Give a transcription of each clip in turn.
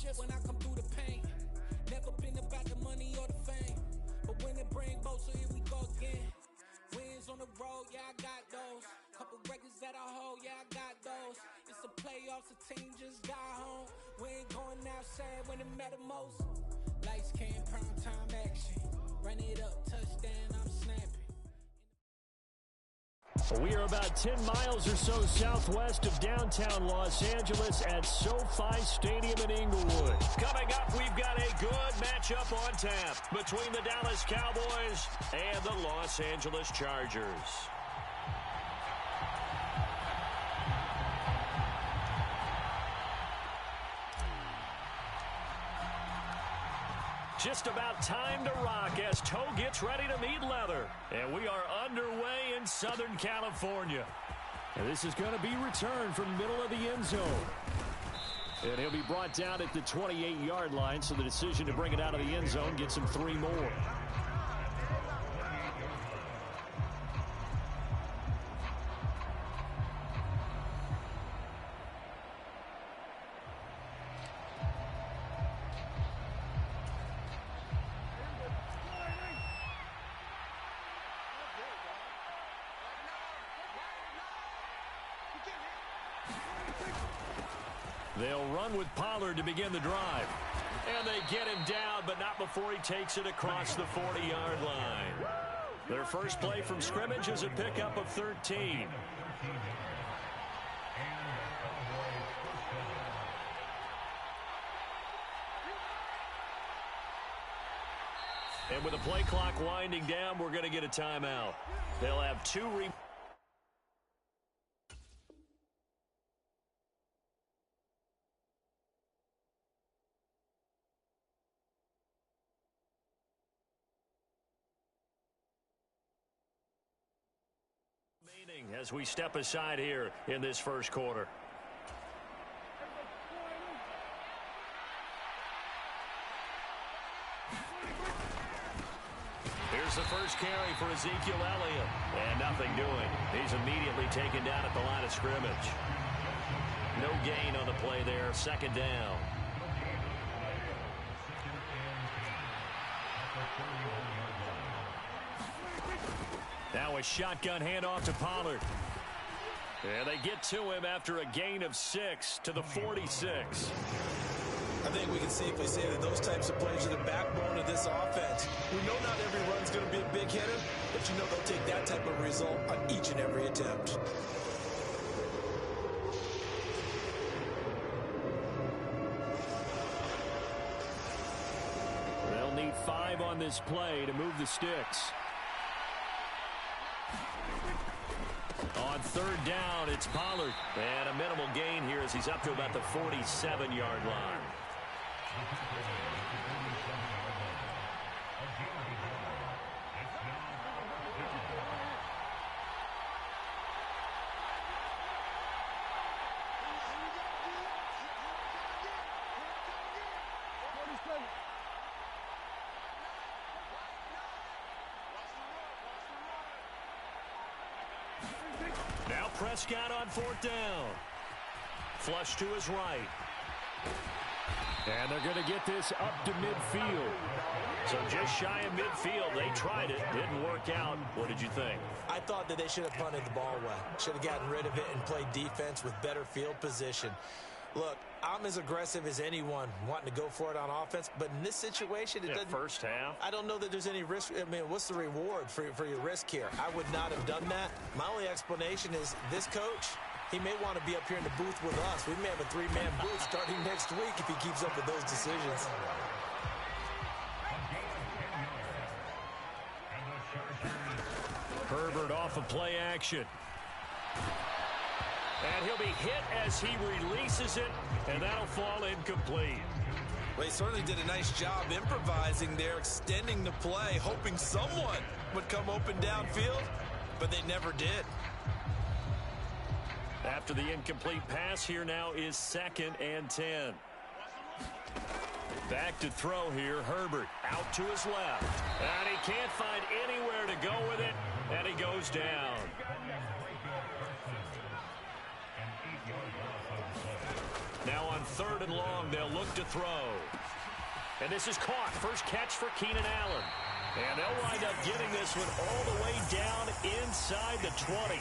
shit when I come through the paint. Never been about the money or the fame, but when it bring both, so here we go again. Wins on the road, yeah, I got those. Couple records that I hold, yeah, I got those. It's the playoffs, the team just got home. We ain't going outside when it matter most. Lights came, prime time action. Run it up, touchdown, I'm snapping. We are about 10 miles or so southwest of downtown Los Angeles at SoFi Stadium in Inglewood. Coming up, we've got a good matchup on tap between the Dallas Cowboys and the Los Angeles Chargers. Just about time to rock as toe gets ready to meet leather. And we are underway in Southern California. And this is going to be returned from the middle of the end zone. And he'll be brought down at the 28-yard line, so the decision to bring it out of the end zone gets him 3 more. They'll run with Pollard to begin the drive. And they get him down, but not before he takes it across the 40-yard line. Their first play from scrimmage is a pickup of 13. And with the play clock winding down, we're going to get a timeout. They'll have 2 as we step aside here in this first quarter. Here's the first carry for Ezekiel Elliott. And nothing doing. He's immediately taken down at the line of scrimmage. No gain on the play there. Second down. Now a shotgun handoff to Pollard. And they get to him after a gain of 6 to the 46. I think we can safely say that those types of plays are the backbone of this offense. We know not every run's going to be a big hitter, but you know they'll take that type of result on each and every attempt. They'll need 5 on this play to move the sticks. On third down, it's Pollard. And a minimal gain here as he's up to about the 47-yard line. Now Prescott on fourth down. Flush to his right. And they're going to get this up to midfield. So just shy of midfield. They tried it. Didn't work out. What did you think? I thought that they should have punted the ball away. Should have gotten rid of it and played defense with better field position. Look, I'm as aggressive as anyone wanting to go for it on offense, but in this situation, it doesn't. First half. I don't know that there's any risk. I mean, what's the reward for your risk here? I would not have done that. My only explanation is this coach, he may want to be up here in the booth with us. We may have a 3-man booth starting next week if he keeps up with those decisions. Herbert off of play action. And he'll be hit as he releases it, and that'll fall incomplete. Well, he certainly did a nice job improvising there, extending the play, hoping someone would come open downfield, but they never did. After the incomplete pass, here now is 2nd and 10. Back to throw here, Herbert out to his left. And he can't find anywhere to go with it, and he goes down. Now on 3rd and long, they'll look to throw. And this is caught. First catch for Keenan Allen. And they'll wind up getting this one all the way down inside the 20.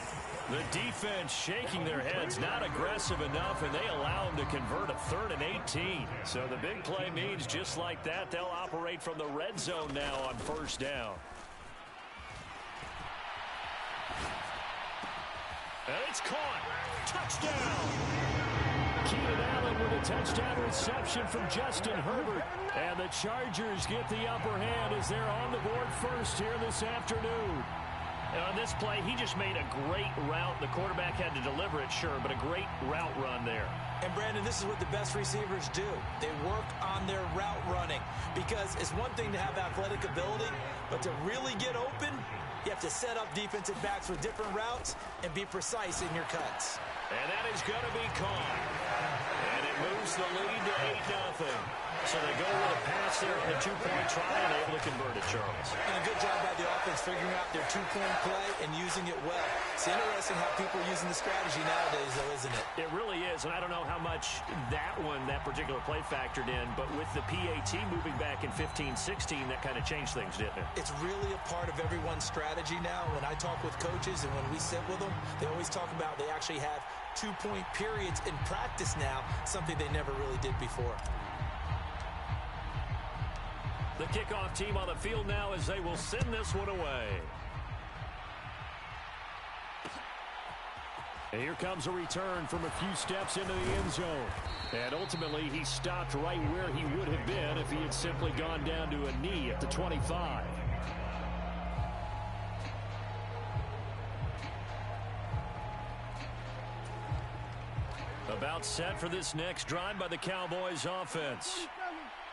The defense shaking their heads, not aggressive enough, and they allow them to convert a 3rd and 18. So the big play means just like that, they'll operate from the red zone now on 1st down. And it's caught. Touchdown. Keenan Allen with a touchdown reception from Justin Herbert. And the Chargers get the upper hand as they're on the board first here this afternoon. And on this play, he just made a great route. The quarterback had to deliver it, sure, but a great route run there. And, Brandon, this is what the best receivers do. They work on their route running because it's one thing to have athletic ability, but to really get open, you have to set up defensive backs with different routes and be precise in your cuts. And that is going to be caught. And it moves the lead to 8-0. So they go with a pass there in the 2-point try and able to convert it, Charles. And a good job by the offense figuring out their 2-point play and using it well. It's interesting how people are using the strategy nowadays, though, isn't it? It really is, and I don't know how much that particular play factored in, but with the PAT moving back in 15-16, that kind of changed things, didn't it? It's really a part of everyone's strategy now. When I talk with coaches and when we sit with them, they always talk about they actually have 2-point periods in practice now, something they never really did before. The kickoff team on the field now as they will send this one away. And here comes a return from a few steps into the end zone. And ultimately, he stopped right where he would have been if he had simply gone down to a knee at the 25. About set for this next drive by the Cowboys offense.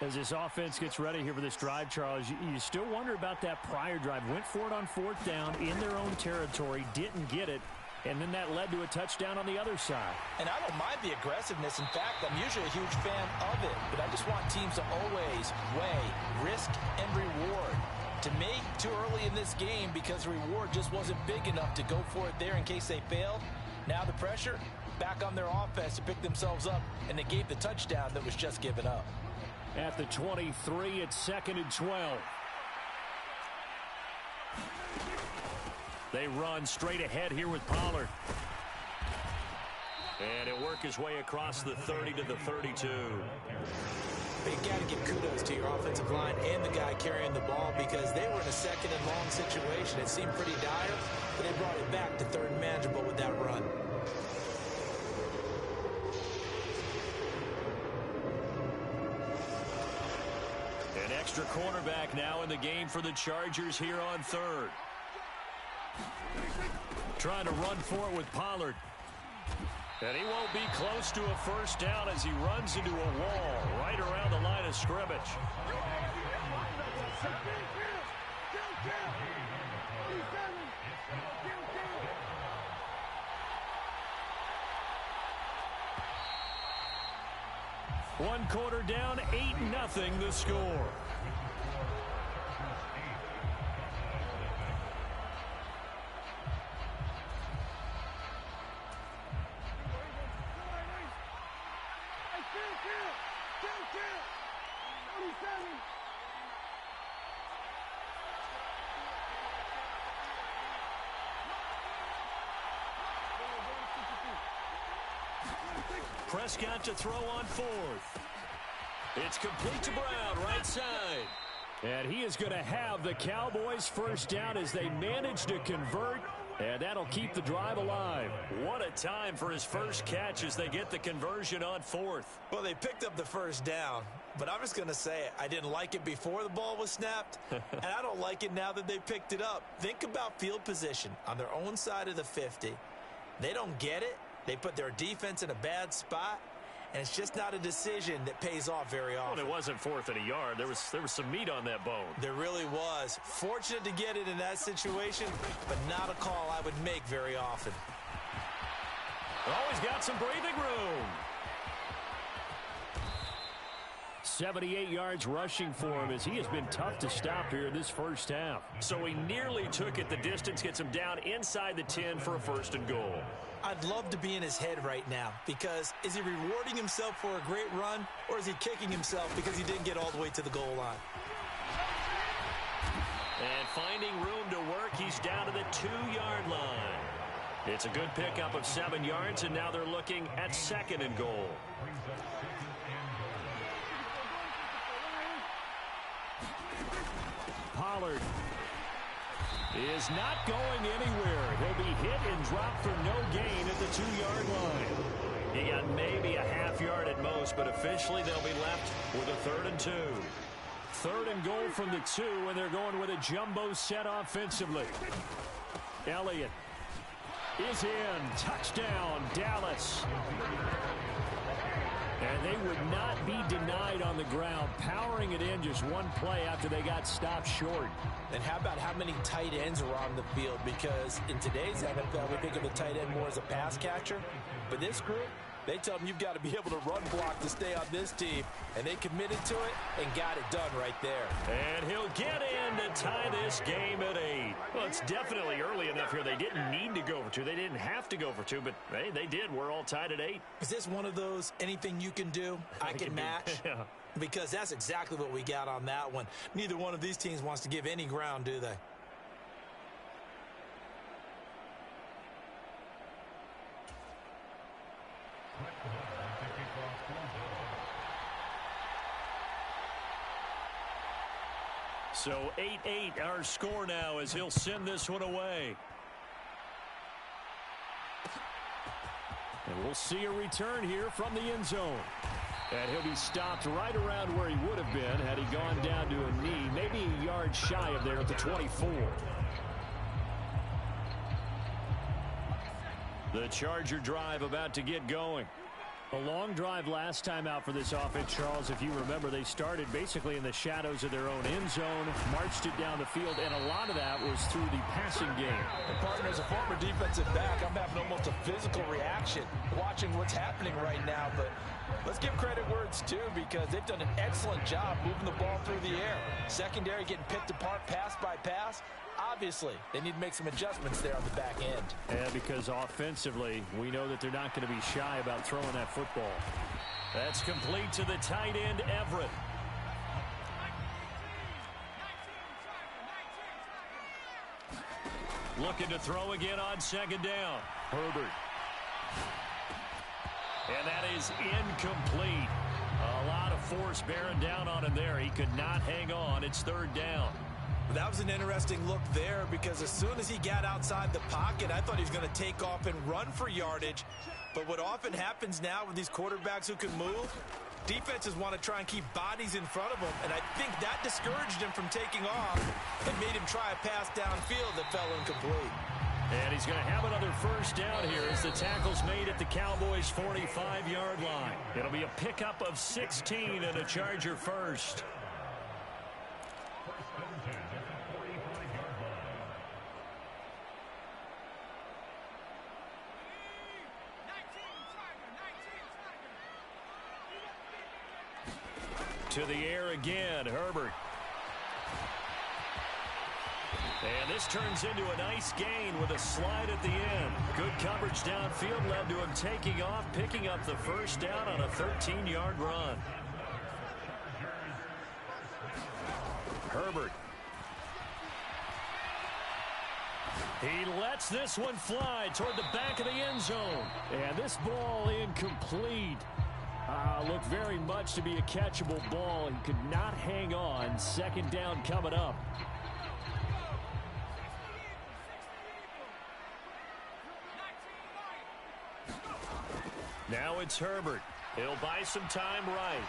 As this offense gets ready here for this drive, Charles, you still wonder about that prior drive. Went for it on 4th down in their own territory, didn't get it, and then that led to a touchdown on the other side. And I don't mind the aggressiveness. In fact, I'm usually a huge fan of it, but I just want teams to always weigh risk and reward. To me, too early in this game because the reward just wasn't big enough to go for it there in case they failed. Now the pressure back on their offense to pick themselves up, and they gave the touchdown that was just given up. At the 23, it's 2nd and 12. They run straight ahead here with Pollard. And he'll work his way across the 30 to the 32. But you got to give kudos to your offensive line and the guy carrying the ball because they were in a 2nd and long situation. It seemed pretty dire, but they brought it back to 3rd and manageable with that run. An extra cornerback now in the game for the Chargers here on 3rd. Trying to run for it with Pollard. And he won't be close to a 1st down as he runs into a wall right around the line of scrimmage. One quarter down, 8-0 the score. Prescott to throw on 4th. It's complete to Brown, right side. And he is going to have the Cowboys 1st down as they manage to convert, and that'll keep the drive alive. What a time for his first catch as they get the conversion on 4th. Well, they picked up the 1st down, but I'm just going to say it. I didn't like it before the ball was snapped, and I don't like it now that they picked it up. Think about field position on their own side of the 50. They don't get it. They put their defense in a bad spot, and it's just not a decision that pays off very often. Well, it wasn't 4th and a yard. There was some meat on that bone. There really was. Fortunate to get it in that situation, but not a call I would make very often. Always got some breathing room. 78 yards rushing for him as he has been tough to stop here in this first half. So he nearly took it the distance, gets him down inside the 10 for a 1st and goal. I'd love to be in his head right now because is he rewarding himself for a great run or is he kicking himself because he didn't get all the way to the goal line? And finding room to work, he's down to the 2-yard line. It's a good pickup of 7 yards, and now they're looking at 2nd and goal. Pollard is not going anywhere. He'll be hit and dropped for no gain at the 2-yard line. He got maybe a half-yard at most, but officially they'll be left with a 3rd and 2. 3rd and goal from the 2, and they're going with a jumbo set offensively. Elliott is in. Touchdown, Dallas. And they would not be denied on the ground, powering it in just one play after they got stopped short. And how about how many tight ends are on the field? Because in today's NFL, we think of the tight end more as a pass catcher. But this group, they tell them you've got to be able to run block to stay on this team. And they committed to it and got it done right there. And he'll get in to tie this game at 8. Well, it's definitely early enough here. They didn't need to go for 2. They didn't have to go for 2, but hey, they did. We're all tied at 8. Is this one of those anything you can do, I can match? Yeah. Because that's exactly what we got on that one. Neither one of these teams wants to give any ground, do they? So 8-8 our score now as he'll send this one away. And we'll see a return here from the end zone. And he'll be stopped right around where he would have been had he gone down to a knee, maybe a yard shy of there at the 24. The Charger drive about to get going. A long drive last time out for this offense, Charles. If you remember, they started basically in the shadows of their own end zone, marched it down the field, and a lot of that was through the passing game. And partner, as a former defensive back, I'm having almost a physical reaction watching what's happening right now. But let's give credit where it's due because they've done an excellent job moving the ball through the air. Secondary getting picked apart pass by pass. Obviously, they need to make some adjustments there on the back end. Yeah, because offensively, we know that they're not going to be shy about throwing that football. That's complete to the tight end, Everett. Looking to throw again on 2nd down. Herbert. And that is incomplete. A lot of force bearing down on him there. He could not hang on. It's 3rd down. That was an interesting look there because as soon as he got outside the pocket, I thought he was going to take off and run for yardage. But what often happens now with these quarterbacks who can move, defenses want to try and keep bodies in front of them. And I think that discouraged him from taking off and made him try a pass downfield that fell incomplete. And he's going to have another 1st down here as the tackle's made at the Cowboys' 45-yard line. It'll be a pickup of 16 and a Charger 1st. To the air again, Herbert. And this turns into a nice gain with a slide at the end. Good coverage downfield led to him taking off, picking up the 1st down on a 13-yard run. Herbert. He lets this one fly toward the back of the end zone. And this ball incomplete. Looked very much to be a catchable ball. He could not hang on. 2nd down coming up. Now it's Herbert. He'll buy some time right.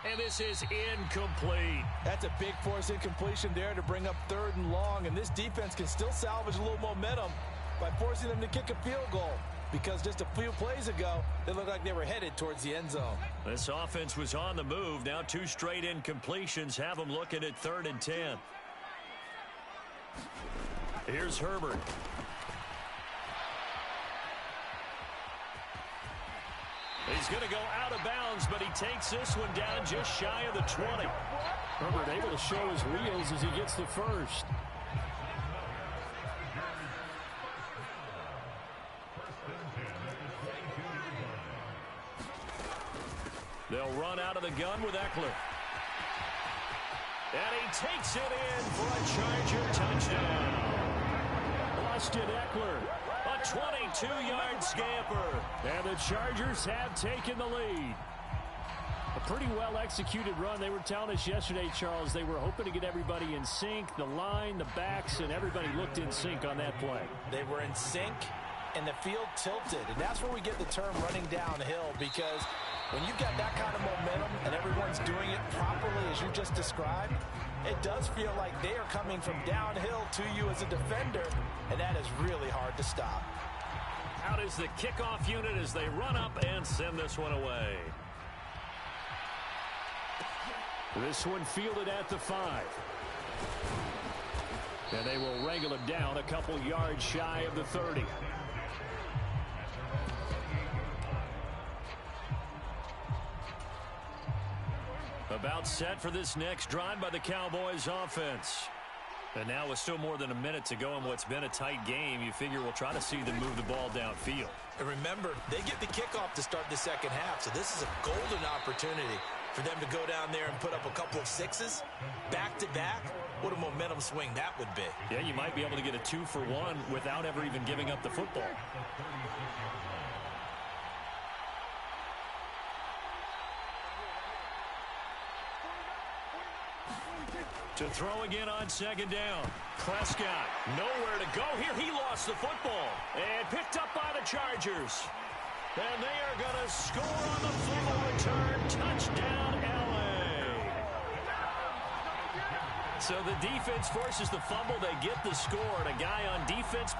And this is incomplete. That's a big force incompletion there to bring up 3rd and long. And this defense can still salvage a little momentum by forcing them to kick a field goal. Because just a few plays ago, they looked like they were headed towards the end zone. This offense was on the move. Now 2 straight incompletions have them looking at 3rd and 10. Here's Herbert. He's going to go out of bounds, but he takes this one down just shy of the 20. Herbert able to show his wheels as he gets the first. They'll run out of the gun with Eckler. And he takes it in for a Charger touchdown. Austin Eckler, a 22-yard scamper. And the Chargers have taken the lead. A pretty well-executed run. They were telling us yesterday, Charles, they were hoping to get everybody in sync, the line, the backs, and everybody looked in sync on that play. They were in sync, and the field tilted. And that's where we get the term running downhill, because when you've got that kind of momentum and everyone's doing it properly as you just described, it does feel like they are coming from downhill to you as a defender, and that is really hard to stop. Out is the kickoff unit as they run up and send this one away. This one fielded at the 5. And they will wrangle him down a couple yards shy of the 30. About set for this next drive by the Cowboys offense. And now with still more than a minute to go in what's been a tight game, you figure we'll try to see them move the ball downfield. And remember, they get the kickoff to start the second half, so this is a golden opportunity for them to go down there and put up a couple of sixes back-to-back. What a momentum swing that would be. Yeah, you might be able to get a 2-for-1 without ever even giving up the football. To throw again on second down. Prescott, nowhere to go here. He lost the football and picked up by the Chargers. And they are going to score on the fumble return. Touchdown, L.A. So the defense forces the fumble. They get the score. And a guy on defense.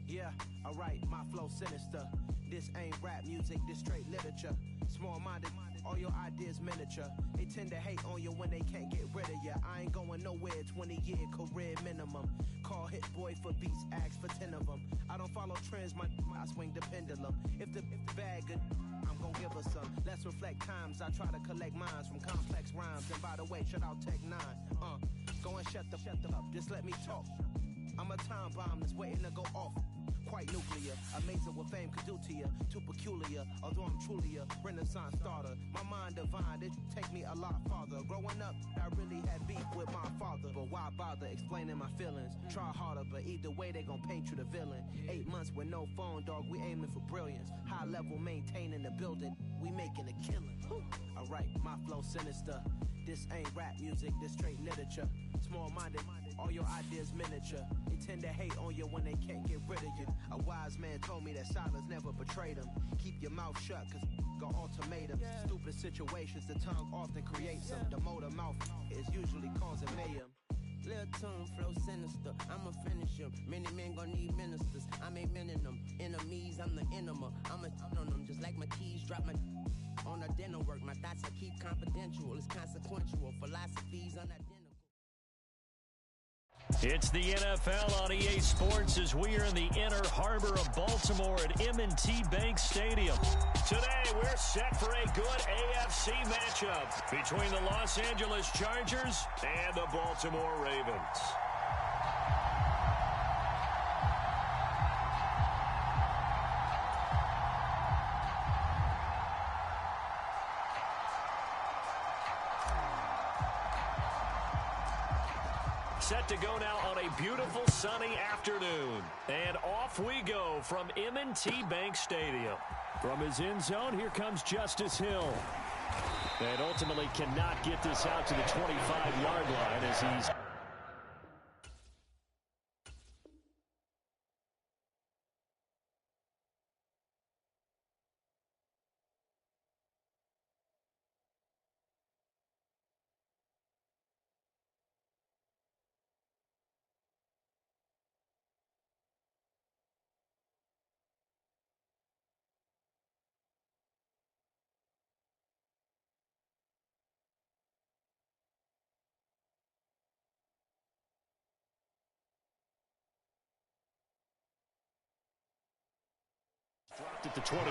Yeah, alright, my flow sinister. This ain't rap music, this straight literature. Small-minded, all your ideas miniature. They tend to hate on you when they can't get rid of you. I ain't going nowhere, 20-year career minimum. Call Hit Boy for beats, ask for 10 of them. I don't follow trends, I swing the pendulum. If the bag good, I'm gonna give her some. Let's reflect times, I try to collect minds from complex rhymes. And by the way, shout out Tech 9. Go and shut the up, just let me talk. I'm a time bomb that's waiting to go off. Quite nuclear, amazing what fame could do to you. Too peculiar, although I'm truly a renaissance starter. My mind divine, it take me a lot farther. Growing up, I really had beef with my father. But why bother explaining my feelings? Try harder, but either way they gon' paint you the villain. 8 months with no phone, dog, we aiming for brilliance. High level maintaining the building, we making a killing. Alright, my flow sinister. This ain't rap music, this straight literature. Small-minded, all your ideas miniature. They tend to hate on you when they can't get rid of you. A wise man told me that silence never betrayed him. Keep your mouth shut, cause got ultimatums. Stupid situations, the tongue often creates them. The motor mouth is usually causing mayhem. Lil' tune, flow sinister, I'ma finish him. Many men gon' need ministers, I'm a men in them. Enemies, I'm the enema, I'm on them. Just like my keys, drop my on a dinner work. My thoughts I keep confidential, it's consequential. Philosophies unidentical. It's the NFL on EA Sports as we are in the inner harbor of Baltimore at M&T Bank Stadium. Today, we're set for a good AFC matchup between the Los Angeles Chargers and the Baltimore Ravens. Set to go now on a beautiful sunny afternoon. And off we go from M&T Bank Stadium. From his end zone, here comes Justice Hill. And ultimately cannot get this out to the 25-yard line as he's... left at the 23.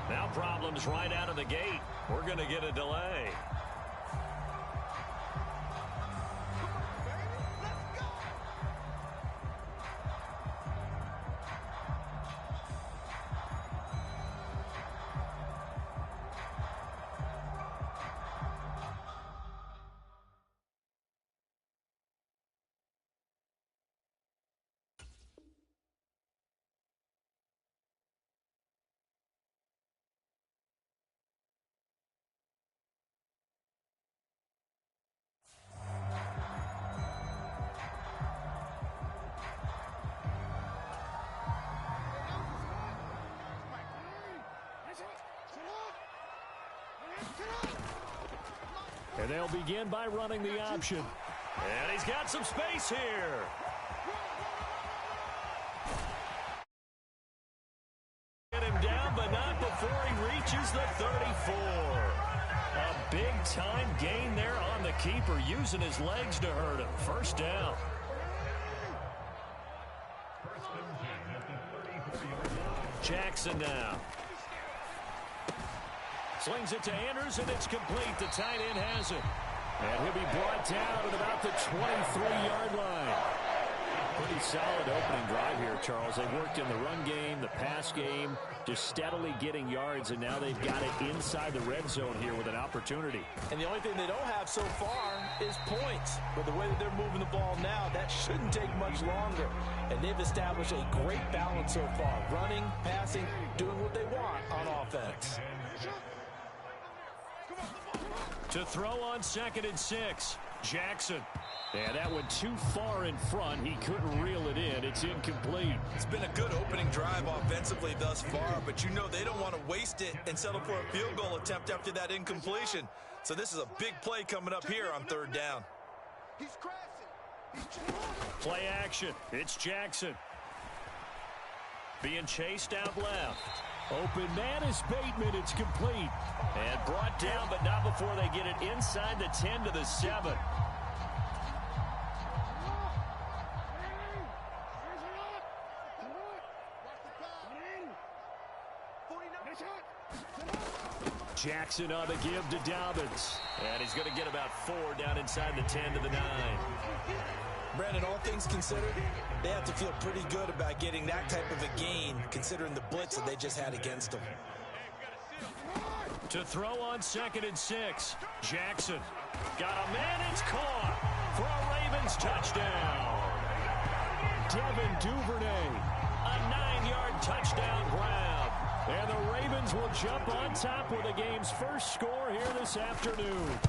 Now problems right out of the gate. We're going to get a delay. And they'll begin by running the option. And he's got some space here. Get him down, but not before he reaches the 34. A big-time gain there on the keeper, using his legs to hurt him. First down. Jackson now. Slings it to Anders, and it's complete. The tight end has it. And he'll be brought down at about the 23-yard line. Pretty solid opening drive here, Charles. They worked in the run game, the pass game, just steadily getting yards, and now they've got it inside the red zone here with an opportunity. And the only thing they don't have so far is points. But the way that they're moving the ball now, that shouldn't take much longer. And they've established a great balance so far. Running, passing, doing what they want on offense. To throw on 2nd and 6, Jackson. And that went too far in front. He couldn't reel it in. It's incomplete. It's been a good opening drive offensively thus far, but you know they don't want to waste it and settle for a field goal attempt after that incompletion. So this is a big play coming up here on 3rd down. Play action. It's Jackson. Being chased out left. Open man is Bateman. It's complete. And brought down, but not before they get it inside the 10 to the 7. Jackson on the give to Dobbins. And he's going to get about 4 down inside the 10 to the 9. Brandon, all things considered, they have to feel pretty good about getting that type of a gain, considering the blitz that they just had against them. To throw on 2nd and 6, Jackson. Got a man, it's caught for a Ravens touchdown. Devin Duvernay, a 9-yard touchdown grab. And the Ravens will jump on top with the game's first score here this afternoon.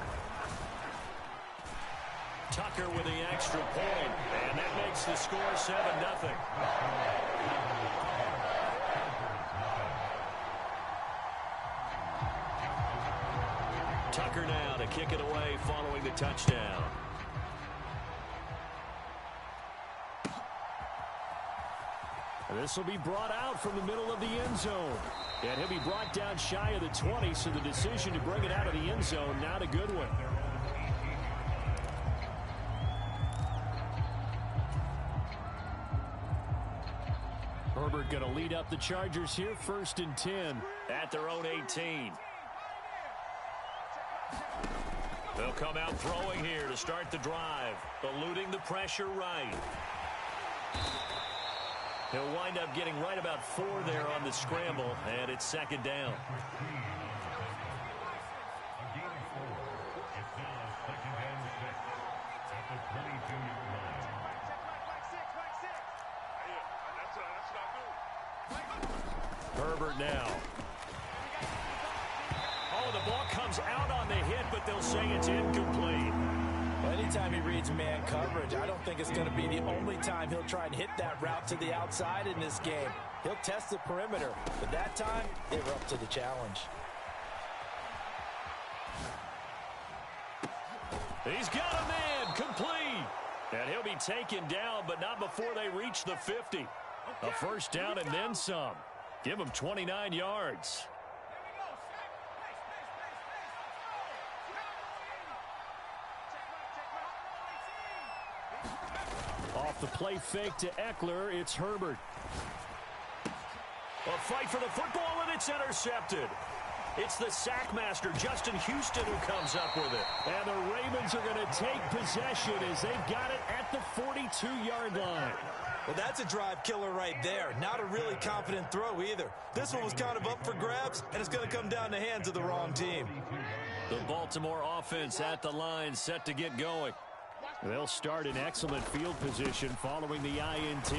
Tucker with the extra point, and that makes the score 7-0. Tucker now to kick it away following the touchdown. This will be brought out from the middle of the end zone. And he'll be brought down shy of the 20, so the decision to bring it out of the end zone, not a good one. Herbert going to lead up the Chargers here, 1st and 10 at their own 18. They'll come out throwing here to start the drive, eluding the pressure right. He'll wind up getting right about 4 there on the scramble, and it's 2nd down. Herbert now. Oh, the The ball comes out on the hit, but they'll say it's incomplete. Well, anytime he reads man coverage, I don't think it's going to be the only time he'll try and hit that route to the outside in this game. He'll test the perimeter, but that time, they were up to the challenge. He's got a man, complete. And he'll be taken down, but not before they reach the 50. A first down and then some. Give him 29 yards. Off the play fake to Eckler, it's Herbert. A fight for the football, and it's intercepted. It's the sack master, Justin Houston, who comes up with it. And the Ravens are going to take possession as they've got it at the 42-yard line. Well, that's a drive killer right there. Not a really confident throw either. This one was kind of up for grabs, and it's going to come down the hands of the wrong team. The Baltimore offense at the line, set to get going. They'll start in excellent field position following the INT.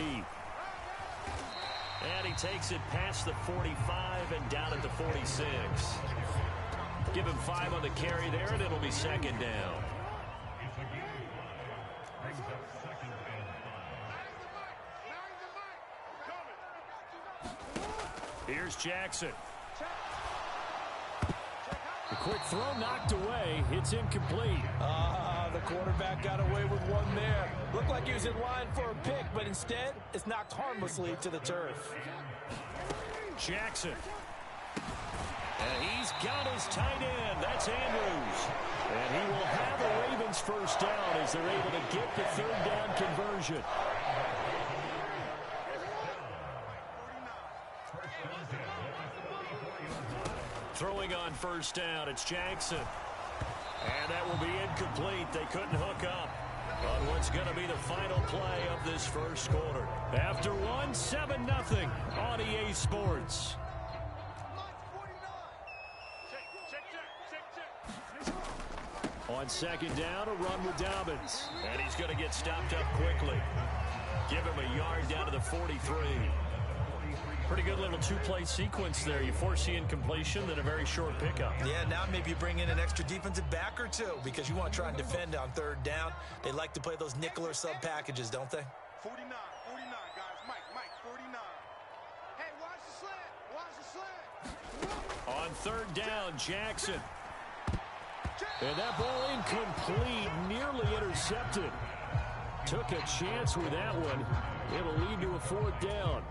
And he takes it past the 45 and down at the 46. Give him 5 on the carry there, and it'll be second down. Here's Jackson. The quick throw knocked away. It's incomplete. The quarterback got away with one there. Looked like he was in line for a pick, but instead, it's knocked harmlessly to the turf. Jackson. And he's got his tight end. That's Andrews. And he will have a Ravens first down as they're able to get the third down conversion. Throwing on first down, it's Jackson. And that will be incomplete. They couldn't hook up on what's going to be the final play of this first quarter. After one, 7-0 on EA Sports. On second down, a run with Dobbins. And he's going to get stopped up quickly. Give him a yard down to the 43. Pretty good little two-play sequence there. You force the incompletion, then a very short pickup. Yeah, now maybe you bring in an extra defensive back or two because you want to try and defend on third down. They like to play those nickel or sub packages, don't they? 49, guys. Mike, 49. Hey, watch the slant. On third down, Jackson. And that ball incomplete, nearly intercepted. Took a chance with that one. It'll lead to a fourth down.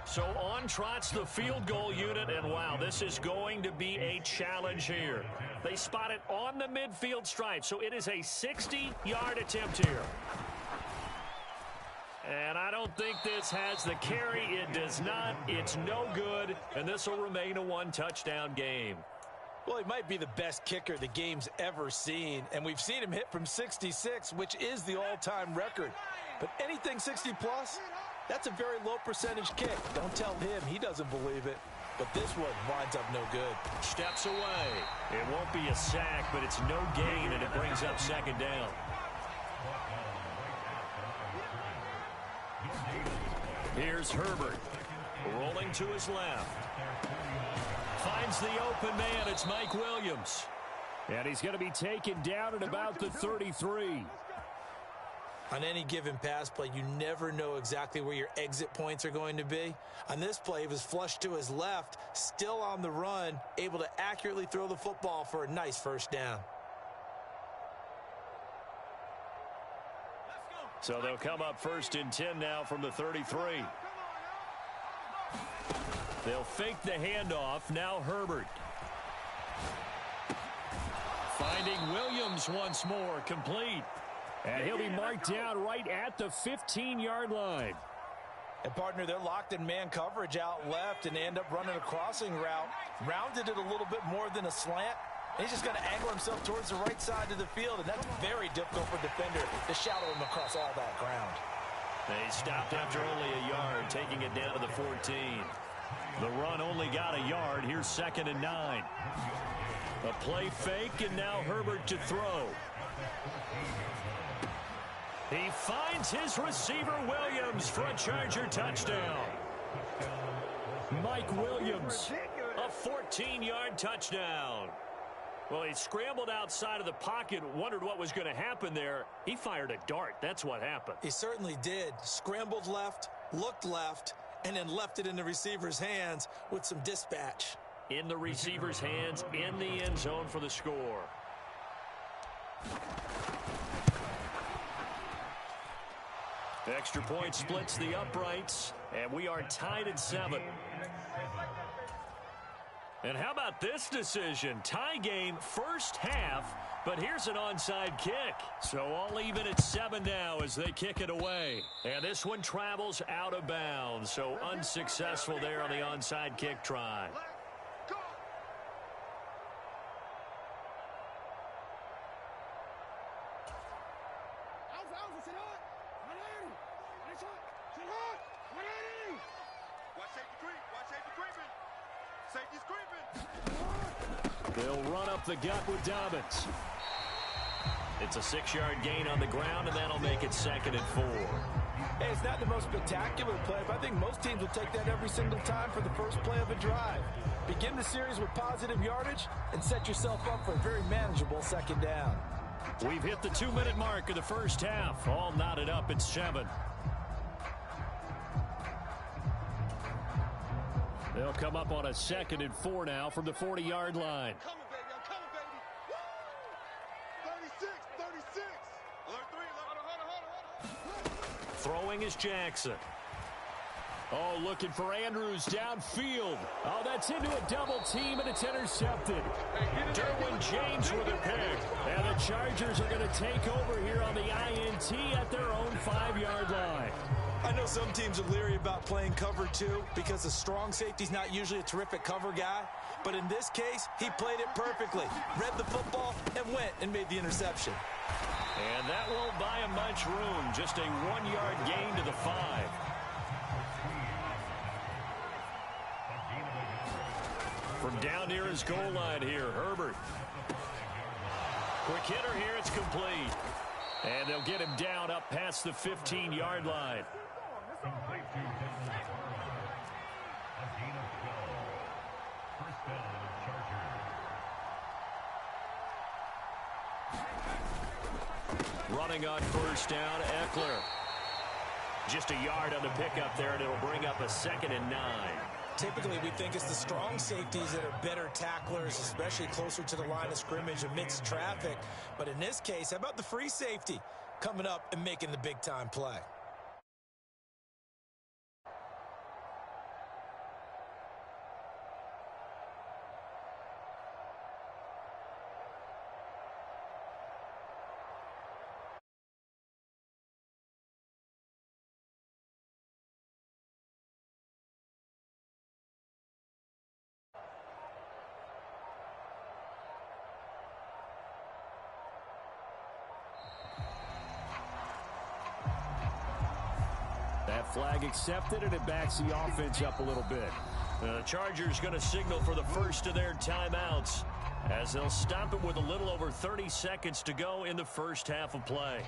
So on trots the field goal unit, and wow, this is going to be a challenge here. They spot it on the midfield stripe, so it is a 60-yard attempt here. And I don't think this has the carry. It does not. It's no good, and this will remain a one-touchdown game. Well, he might be the best kicker the game's ever seen, and we've seen him hit from 66, which is the all-time record. But anything 60-plus, that's a very low percentage kick. Don't tell him he doesn't believe it. But this one winds up no good. Steps away. It won't be a sack, but it's no gain, and it brings up second down. Here's Herbert. Rolling to his left. Finds the open man. It's Mike Williams. And he's going to be taken down at about the 33. On any given pass play, you never know exactly where your exit points are going to be. On this play, he was flushed to his left, still on the run, able to accurately throw the football for a nice first down. So they'll come up first and 10 now from the 33. They'll fake the handoff. Now Herbert. Finding Williams once more. Complete. And he'll be marked down right at the 15-yard line. And, partner, they're locked in man coverage out left, and they end up running a crossing route. Rounded it a little bit more than a slant. And he's just going to angle himself towards the right side of the field, and that's very difficult for a defender to shadow him across all that ground. They stopped after only a yard, taking it down to the 14. The run only got a yard. Here's 2nd and 9. A play fake, and now Herbert to throw. He finds his receiver, Williams, for a Charger touchdown. Mike Williams A 14-yard touchdown. Well, he scrambled outside of the pocket, wondered what was going to happen there. He fired a dart. That's what happened. He certainly did. Scrambled left, looked left, and then left it in the receiver's hands with some dispatch. In the receiver's hands, in the end zone for the score. Extra point splits the uprights, and we are tied at 7. And how about this decision? Tie game, first half, but here's an onside kick. So all even at 7 now as they kick it away. And this one travels out of bounds, so unsuccessful there on the onside kick try. They'll run up the gut with Dobbins. It's a 6-yard gain on the ground, and that'll make it 2nd and 4. Hey, it's not the most spectacular play, but I think most teams will take that every single time for the first play of a drive. Begin the series with positive yardage and set yourself up for a very manageable 2nd down. We've hit the 2-minute mark of the first half. All knotted up at 7. They'll come up on a 2nd and 4 now from the 40-yard line. I'm coming, baby. I'm coming, baby. Woo! 36, 36. Alert 3. Throwing is Jackson. Oh, looking for Andrews downfield. Oh, that's into a double team, and it's intercepted. Derwin James with a pick. And the Chargers are going to take over here on the INT at their own 5-yard line. I know some teams are leery about playing cover 2 because the strong safety's not usually a terrific cover guy. But in this case, he played it perfectly. Read the football and went and made the interception. And that won't buy him much room. Just a 1-yard gain to the 5. From down near his goal line here, Herbert. Quick hitter here, it's complete. And they'll get him down up past the 15-yard line. Running on first down, Eckler. Just a yard on the pickup there, and it'll bring up a 2nd and 9. Typically, we think it's the strong safeties that are better tacklers, especially closer to the line of scrimmage amidst traffic. But in this case, how about the free safety coming up and making the big-time play? That flag accepted, and it backs the offense up a little bit. The Chargers going to signal for the first of their timeouts as they'll stop it with a little over 30 seconds to go in the first half of play.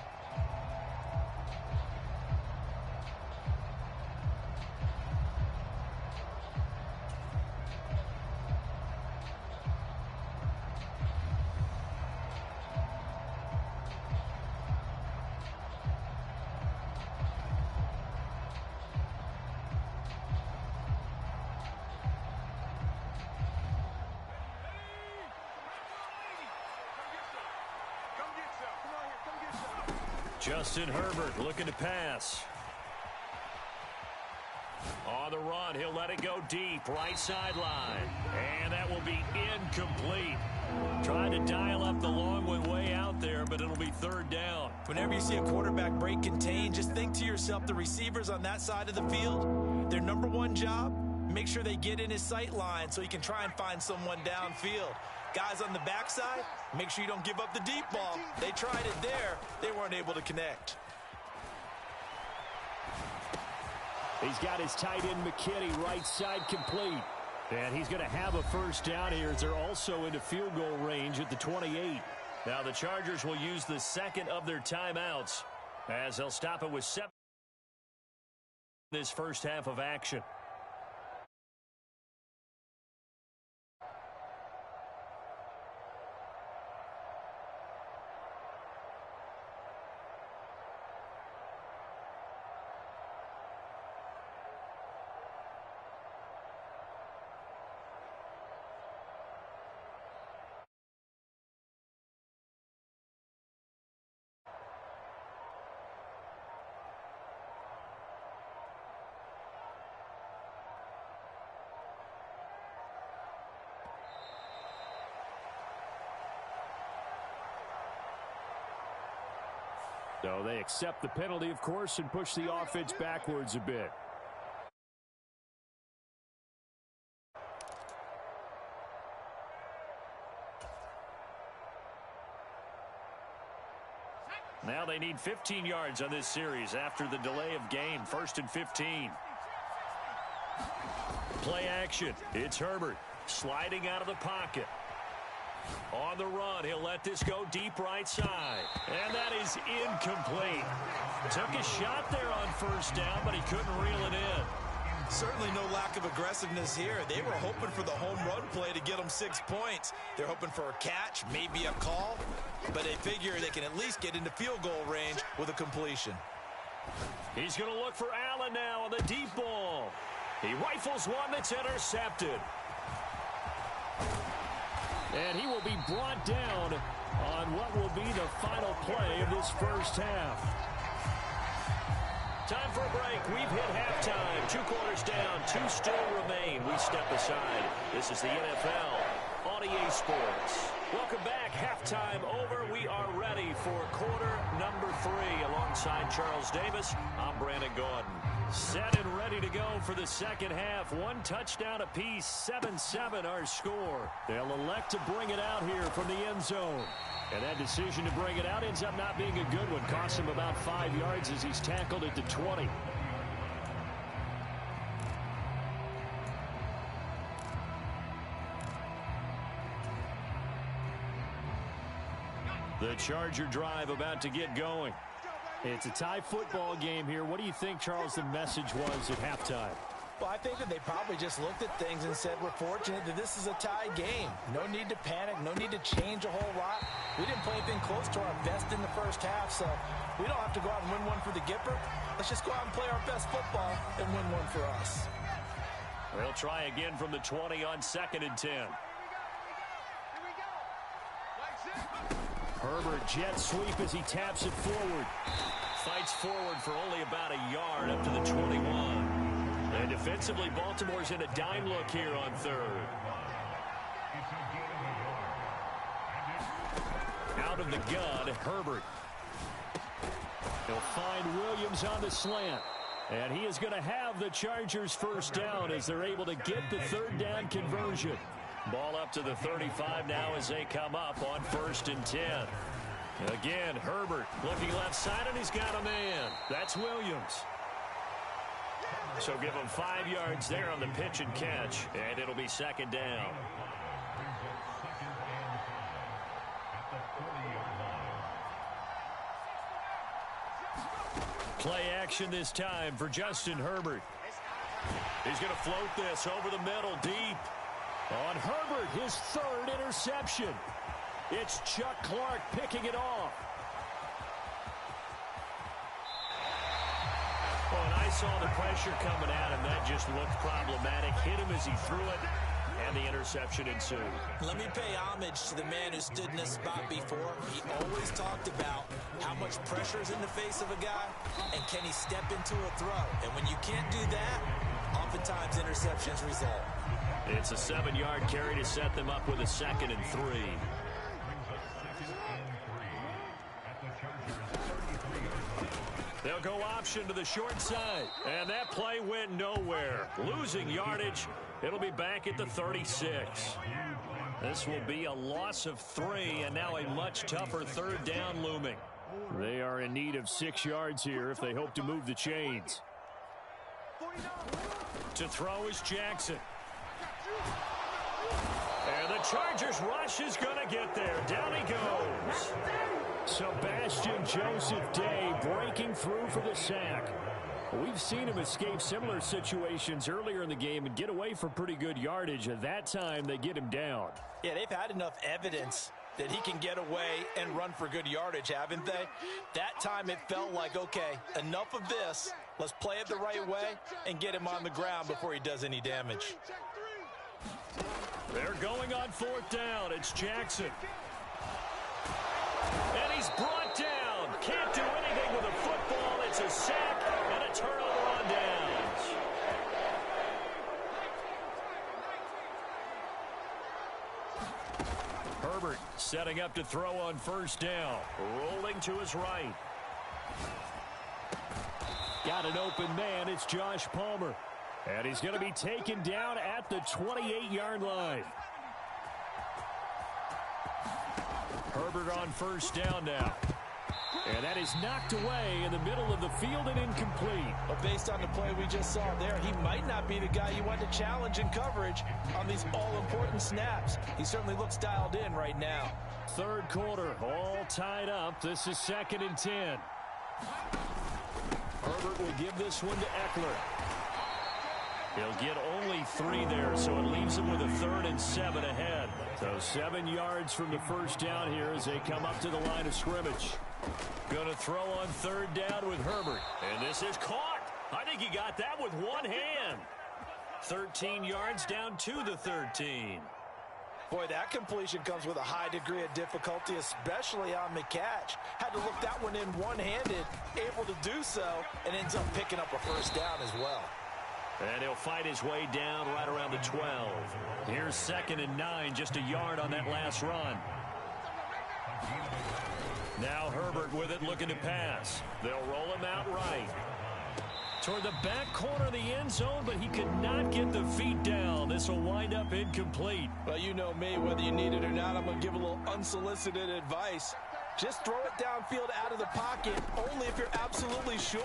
Justin Herbert looking to pass. On the run, he'll let it go deep, right sideline. And that will be incomplete. Trying to dial up the long one way out there, but it'll be 3rd down. Whenever you see a quarterback break contain, just think to yourself, the receivers on that side of the field, their number one job, make sure they get in his sight line so he can try and find someone downfield. Guys on the backside, make sure you don't give up the deep ball. They tried it there. They weren't able to connect. He's got his tight end McKinney right side complete. And he's going to have a first down here as they're also into field goal range at the 28. Now the Chargers will use the 2nd of their timeouts as they'll stop it with 7 this first half of action. So they accept the penalty, of course, and push the offense backwards a bit. Now they need 15 yards on this series after the delay of game. 1st and 15. Play action. It's Herbert sliding out of the pocket. On the run, he'll let this go deep right side. And that is incomplete. Took a shot there on 1st down, but he couldn't reel it in. Certainly no lack of aggressiveness here. They were hoping for the home run play to get them 6 points. They're hoping for a catch, maybe a call, but they figure they can at least get into field goal range with a completion. He's going to look for Allen now on the deep ball. He rifles one that's intercepted. And he will be brought down on what will be the final play of this first half. Time for a break. We've hit halftime. 2 quarters down. 2 still remain. We step aside. This is the NFL on EA Sports. Welcome back. Halftime over. We are ready for quarter number 3. Alongside Charles Davis, I'm Brandon Gordon. Set and ready to go for the second half. 1 touchdown apiece. 7-7 our score. They'll elect to bring it out here from the end zone. And that decision to bring it out ends up not being a good one. Costs him about 5 yards as he's tackled at the 20. The Charger drive about to get going. It's a tie football game here. What do you think, Charles, the message was at halftime? Well, I think that they probably just looked at things and said, we're fortunate that this is a tie game. No need to panic. No need to change a whole lot. We didn't play anything close to our best in the first half, so we don't have to go out and win one for the Gipper. Let's just go out and play our best football and win one for us. They'll try again from the 20 on 2nd and 10. Herbert jet sweep as he taps it forward. Fights forward for only about a yard up to the 21. And defensively, Baltimore's in a dime look here on 3rd. Out of the gun, Herbert. He'll find Williams on the slant. And he is going to have the Chargers first down as they're able to get the 3rd down conversion. Ball up to the 35 now as they come up on 1st and 10. Again, Herbert looking left side, and he's got a man. That's Williams. So give him 5 yards there on the pitch and catch, and it'll be 2nd down. Play action this time for Justin Herbert. He's going to float this over the middle deep. On Herbert, his 3rd interception. It's Chuck Clark picking it off. Oh, and I saw the pressure coming at him. That just looked problematic. Hit him as he threw it, and the interception ensued. Let me pay homage to the man who stood in this spot before. He always talked about how much pressure is in the face of a guy, and can he step into a throw. And when you can't do that, oftentimes interceptions result. It's a 7-yard carry to set them up with a 2nd and 3. They'll go option to the short side. And that play went nowhere. Losing yardage. It'll be back at the 36. This will be a loss of 3, and now a much tougher 3rd down looming. They are in need of 6 yards here if they hope to move the chains. To throw is Jackson. And the Chargers rush is going to get there. Down he goes. Sebastian Joseph Day breaking through for the sack. We've seen him escape similar situations earlier in the game and get away for pretty good yardage. At that time, they get him down. Yeah, they've had enough evidence that he can get away and run for good yardage, haven't they? That time it felt like, okay, enough of this. Let's play it the right way and get him on the ground before he does any damage. They're going on 4th down. It's Jackson. And he's brought down. Can't do anything with a football. It's a sack and a turnover on downs. Herbert setting up to throw on 1st down. Rolling to his right. Got an open man. It's Josh Palmer. And he's going to be taken down at the 28-yard line. Herbert on first down now. And that is knocked away in the middle of the field and incomplete. But based on the play we just saw there, he might not be the guy you want to challenge in coverage on these all-important snaps. He certainly looks dialed in right now. Third quarter, all tied up. This is 2nd and 10. Herbert will give this one to Eckler. He'll get only 3 there, so it leaves him with a 3rd and 7 ahead. So 7 yards from the first down here as they come up to the line of scrimmage. Going to throw on 3rd down with Herbert. And this is caught. I think he got that with one hand. 13 yards down to the 13. Boy, that completion comes with a high degree of difficulty, especially on the catch. Had to look that one in one-handed, able to do so, and ends up picking up a first down as well. And he'll fight his way down right around the 12. Here's 2nd and 9, just a yard on that last run. Now Herbert with it, looking to pass. They'll roll him out right. Toward the back corner of the end zone, but he could not get the feet down. This will wind up incomplete. Well, you know me, whether you need it or not, I'm going to give a little unsolicited advice. Just throw it downfield out of the pocket, only if you're absolutely sure.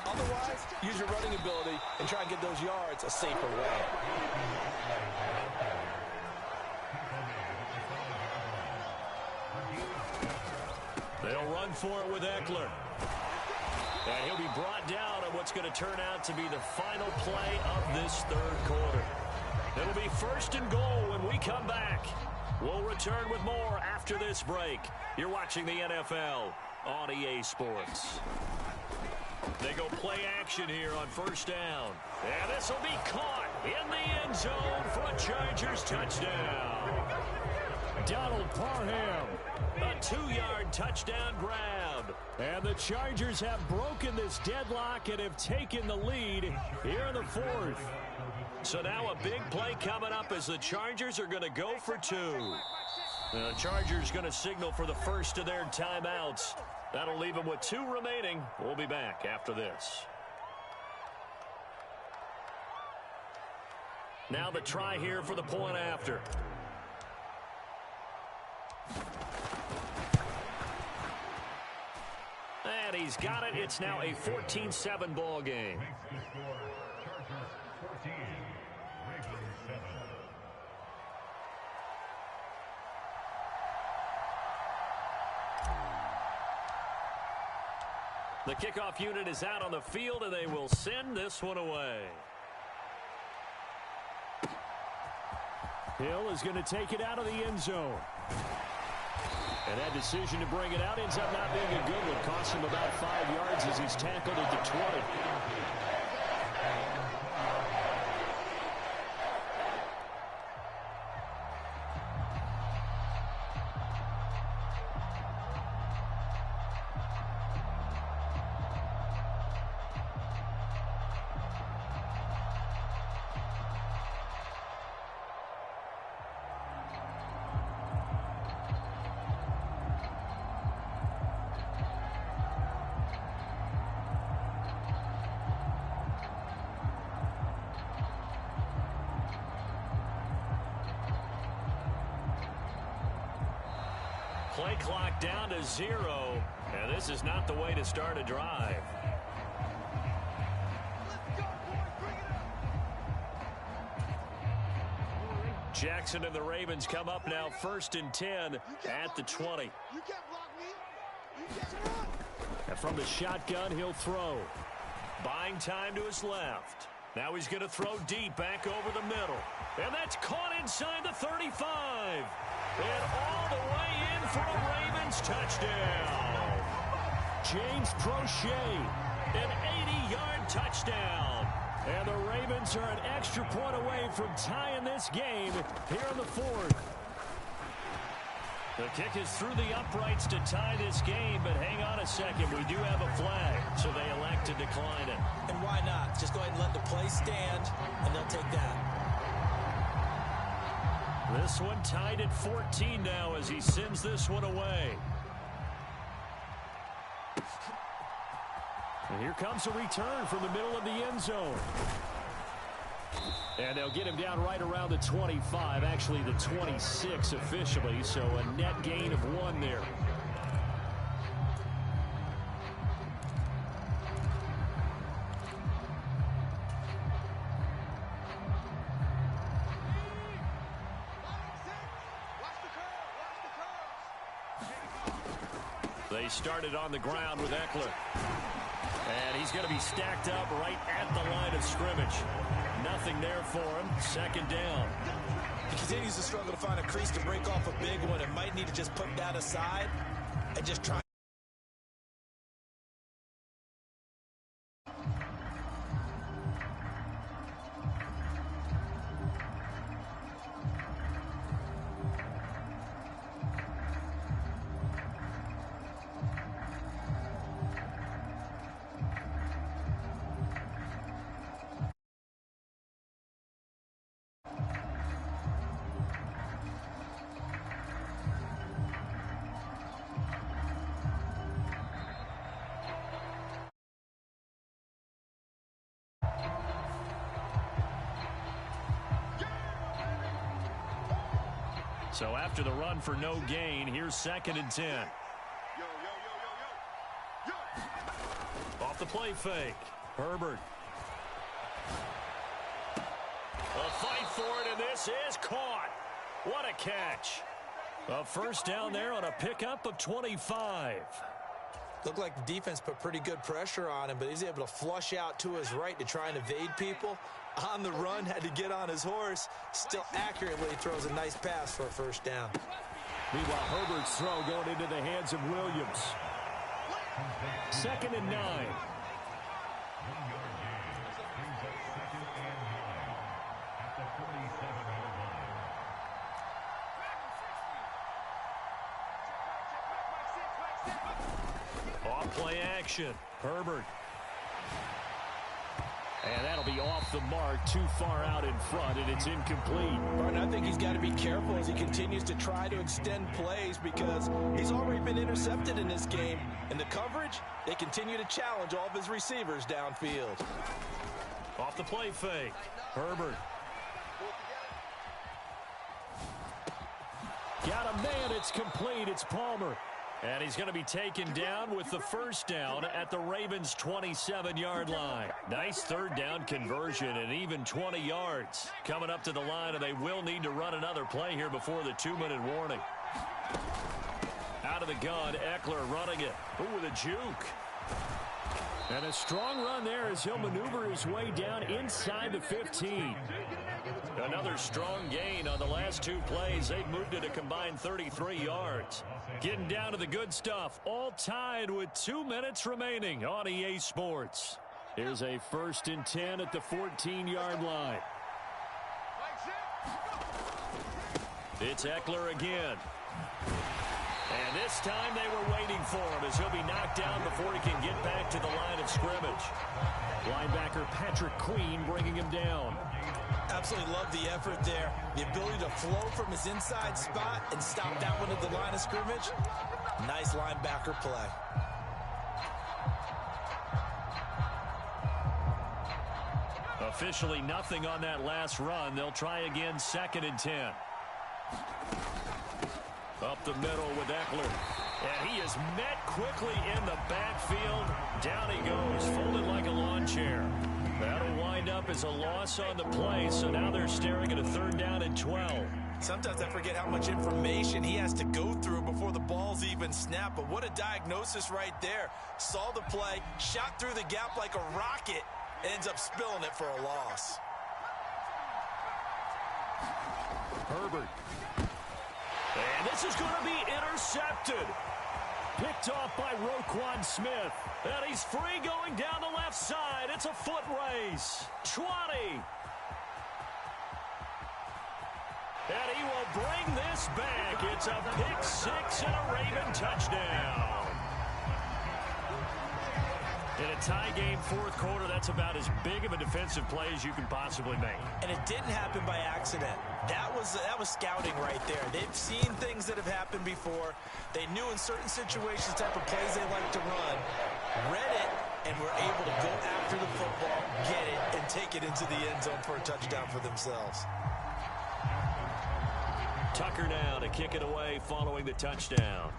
Otherwise, use your running ability and try and get those yards a safer way. They'll run for it with Eckler. And he'll be brought down on what's going to turn out to be the final play of this third quarter. It'll be 1st and goal when we come back. We'll return with more after this break. You're watching the NFL on EA Sports. They go play action here on first down. And this will be caught in the end zone for a Chargers touchdown. Donald Parham, a 2-yard touchdown grab. And the Chargers have broken this deadlock and have taken the lead here in the 4th. So now a big play coming up as the Chargers are going to go for 2. The Chargers going to signal for the first of their timeouts. That'll leave them with 2 remaining. We'll be back after this. Now the try here for the point after. And he's got it. It's now a 14-7 ball game. The kickoff unit is out on the field, and they will send this one away. Hill is going to take it out of the end zone. And that decision to bring it out ends up not being a good one. Costs him about 5 yards as he's tackled at the 20. Play clock down to 0, and this is not the way to start a drive. Jackson and the Ravens come up now 1st and 10 at the 20. And from the shotgun, he'll throw. Buying time to his left. Now he's going to throw deep back over the middle. And that's caught inside the 35. And all the way in for a Ravens touchdown. James Prochet, an 80-yard touchdown. And the Ravens are an extra point away from tying this game here in the 4th. The kick is through the uprights to tie this game, but hang on a second. We do have a flag, so they elect to decline it. And why not? Just go ahead and let the play stand, and they'll take that. This one tied at 14 now as he sends this one away. And here comes a return from the middle of the end zone. And they'll get him down right around the 25, actually the 26 officially, so a net gain of 1 there. They started on the ground with Eckler. And he's going to be stacked up right at the line of scrimmage. Nothing there for him. Second down. He continues to struggle to find a crease to break off a big one and might need to just put that aside and just try. So after the run for no gain, here's 2nd and 10. Off the play fake. Herbert. A fight for it, and this is caught. What a catch. A first down there on a pickup of 25. Looked like the defense put pretty good pressure on him, but he's able to flush out to his right to try and evade people. On the run, had to get on his horse. Still accurately throws a nice pass for a first down. Meanwhile, Herbert's throw going into the hands of Williams. 2nd and 9. Off play action. Herbert. And that'll be off the mark, too far out in front, and it's incomplete. Martin, I think he's got to be careful as he continues to try to extend plays because he's already been intercepted in this game. And the coverage, they continue to challenge all of his receivers downfield. Off the play fake. Herbert. Got a man, it's complete, it's Palmer. And he's going to be taken down with the first down at the Ravens' 27-yard line. Nice third down conversion and even 20 yards. Coming up to the line, and they will need to run another play here before the 2-minute warning. Out of the gun, Eckler running it. Ooh, with a juke. And a strong run there as he'll maneuver his way down inside the 15. Another strong gain on the last 2 plays. They've moved it a combined 33 yards. Getting down to the good stuff. All tied with 2 minutes remaining on EA Sports. Here's a 1st and 10 at the 14-yard line. It's Eckler again. And this time they were waiting for him as he'll be knocked down before he can get back to the line of scrimmage. Linebacker Patrick Queen bringing him down. Absolutely love the effort there. The ability to flow from his inside spot and stop that one at the line of scrimmage. Nice linebacker play. Officially nothing on that last run. They'll try again, 2nd and 10. Up the middle with Eckler. And he is met quickly in the backfield. Down he goes, folded like a lawn chair. That'll wind up as a loss on the play, so now they're staring at a 3rd down and 12. Sometimes I forget how much information he has to go through before the ball's even snapped, but what a diagnosis right there. Saw the play, shot through the gap like a rocket, ends up spilling it for a loss. Herbert. And this is going to be intercepted. Picked off by Roquan Smith. And he's free going down the left side. It's a foot race. 20. And he will bring this back. It's a pick 6 and a Raven touchdown. In a tie game, 4th quarter, that's about as big of a defensive play as you can possibly make. And it didn't happen by accident. That was scouting right there. They've seen things that have happened before. They knew in certain situations the type of plays they like to run. Read it, and were able to go after the football, get it, and take it into the end zone for a touchdown for themselves. Tucker now to kick it away following the touchdown.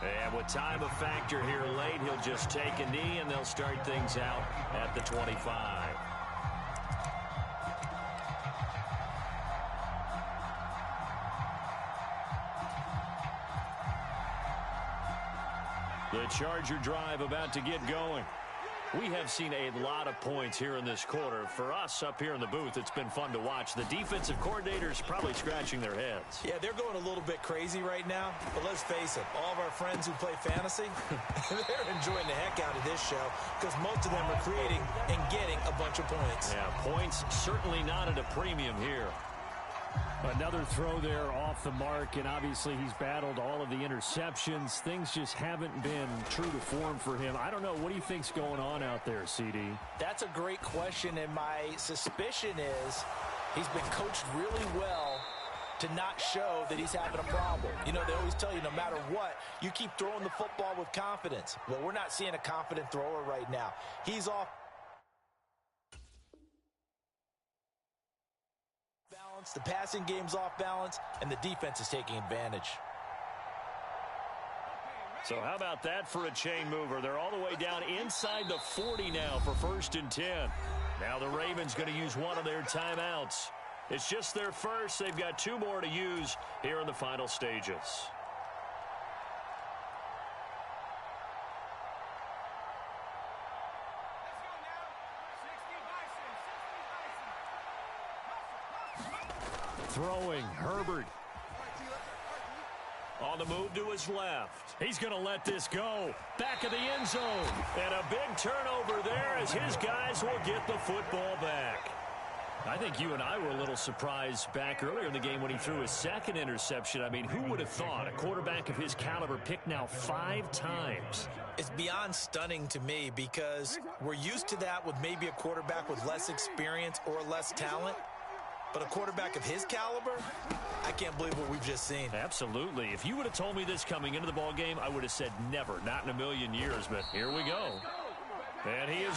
And with time a factor here late, he'll just take a knee, and they'll start things out at the 25. The Charger drive about to get going. We have seen a lot of points here in this quarter. For us up here in the booth, it's been fun to watch. The defensive coordinators probably scratching their heads. Yeah, they're going a little bit crazy right now. But let's face it, all of our friends who play fantasy, they're enjoying the heck out of this show because most of them are creating and getting a bunch of points. Yeah, points certainly not at a premium here. Another throw there off the mark, and obviously he's battled all of the interceptions. Things just haven't been true to form for him. I don't know. What do you think's going on out there, CD? That's a great question, and my suspicion is he's been coached really well to not show that he's having a problem. You know, they always tell you no matter what, you keep throwing the football with confidence. Well, we're not seeing a confident thrower right now. He's off balance, the passing game's off balance, and the defense is taking advantage. So how about that for a chain mover? They're all the way down inside the 40 now for 1st and 10. Now the Ravens going to use one of their timeouts. It's just their first. They've got 2 more to use here in the final stages. Throwing, Herbert. On the move to his left. He's going to let this go. Back of the end zone. And a big turnover there as his guys will get the football back. I think you and I were a little surprised back earlier in the game when he threw his 2nd interception. I mean, who would have thought a quarterback of his caliber picked now 5 times? It's beyond stunning to me because we're used to that with maybe a quarterback with less experience or less talent. But a quarterback of his caliber, I can't believe what we've just seen. Absolutely. If you would have told me this coming into the ball game, I would have said never, not in a million years. But here we go. And he is